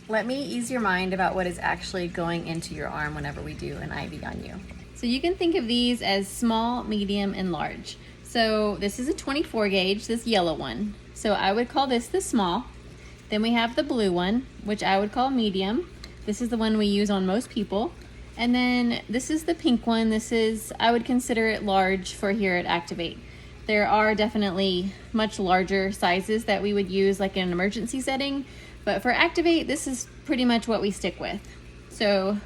let me ease your mind about what is actually going into your arm whenever we do an IV on you. So you can think of these as small, medium, and large. So this is a 24 gauge, this yellow one. So I would call this the small. Then we have the blue one, which I would call medium. This is the one we use on most people. And then this is the pink one. This is, I would consider it large for here at Activate. There are definitely much larger sizes that we would use like in an emergency setting, but for Activate, this is pretty much what we stick with. So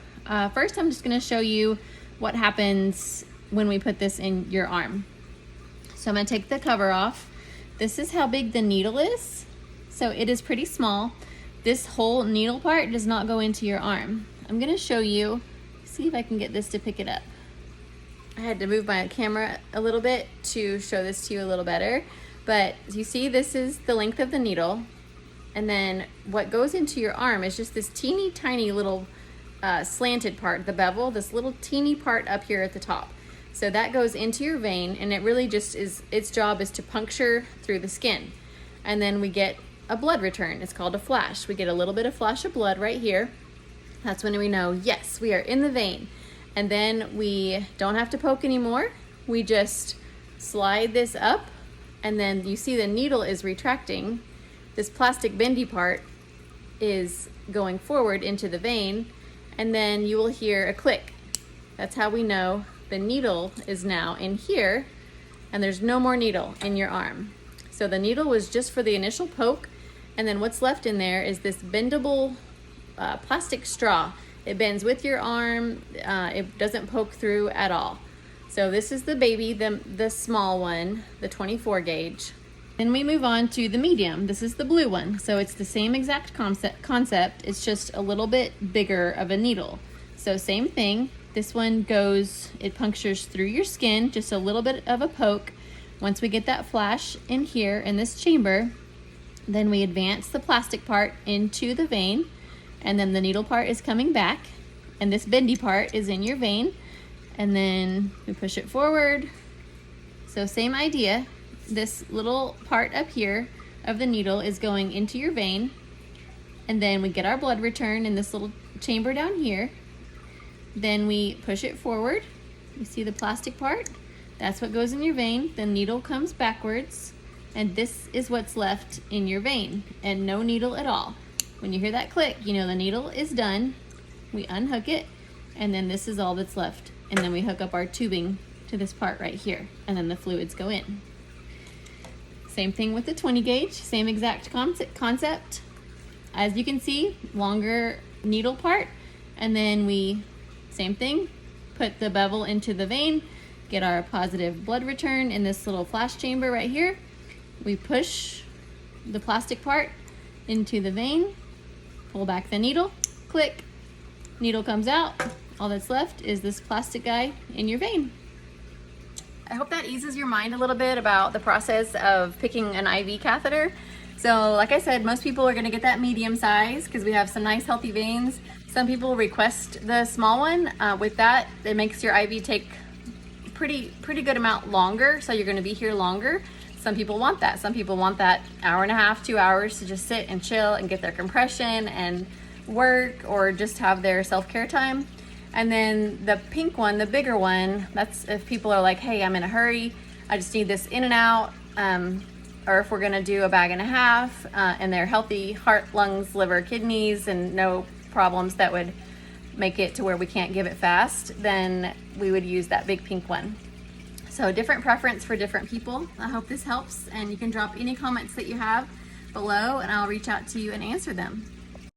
first I'm just gonna show you what happens when we put this in your arm. So I'm gonna take the cover off. This is how big the needle is. So it is pretty small. This whole needle part does not go into your arm. I'm gonna show you, see if I can get this to pick it up. I had to move my camera a little bit to show this to you a little better. But you see, this is the length of the needle. And then what goes into your arm is just this teeny tiny little slanted part, the bevel, this little teeny part up here at the top. So that goes into your vein, and it really just is, its job is to puncture through the skin. And then we get a blood return. It's called a flash. We get a little bit of flash of blood right here. That's when we know, yes, we are in the vein. And then we don't have to poke anymore. We just slide this up, and then you see the needle is retracting. This plastic bendy part is going forward into the vein, and then you will hear a click. That's how we know the needle is now in here, and there's no more needle in your arm. So the needle was just for the initial poke, and then what's left in there is this bendable plastic straw. It bends with your arm. It doesn't poke through at all. So this is the baby, the small one, the 24 gauge. Then we move on to the medium. This is the blue one. So it's the same exact concept. It's just a little bit bigger of a needle. So same thing. This one goes, it punctures through your skin, just a little bit of a poke. Once we get that flash in here in this chamber, then we advance the plastic part into the vein, and then the needle part is coming back, and this bendy part is in your vein, and then we push it forward. So same idea. This little part up here of the needle is going into your vein, and then we get our blood return in this little chamber down here. Then we push it forward. You see the plastic part? That's what goes in your vein. The needle comes backwards, and this is what's left in your vein, and no needle at all. When you hear that click, you know the needle is done. We unhook it, and then this is all that's left. And then we hook up our tubing to this part right here, and then the fluids go in. Same thing with the 20 gauge, same exact concept. As you can see, longer needle part, and then we, same thing, put the bevel into the vein, get our positive blood return in this little flash chamber right here. We push the plastic part into the vein, pull back the needle, click, needle comes out. All that's left is this plastic guy in your vein. I hope that eases your mind a little bit about the process of picking an IV catheter. So like I said, most people are gonna get that medium size because we have some nice healthy veins. Some people request the small one. With that, it makes your IV take pretty good amount longer, so you're gonna be here longer. Some people want that. Some people want that hour and a half, 2 hours to just sit and chill and get their compression and work, or just have their self-care time. And then the pink one, the bigger one, that's if people are like, hey, I'm in a hurry, I just need this in and out, or if we're gonna do a bag and a half, and they're healthy heart, lungs, liver, kidneys, and no problems that would make it to where we can't give it fast, then we would use that big pink one. So different preference for different people. I hope this helps, and you can drop any comments that you have below, and I'll reach out to you and answer them.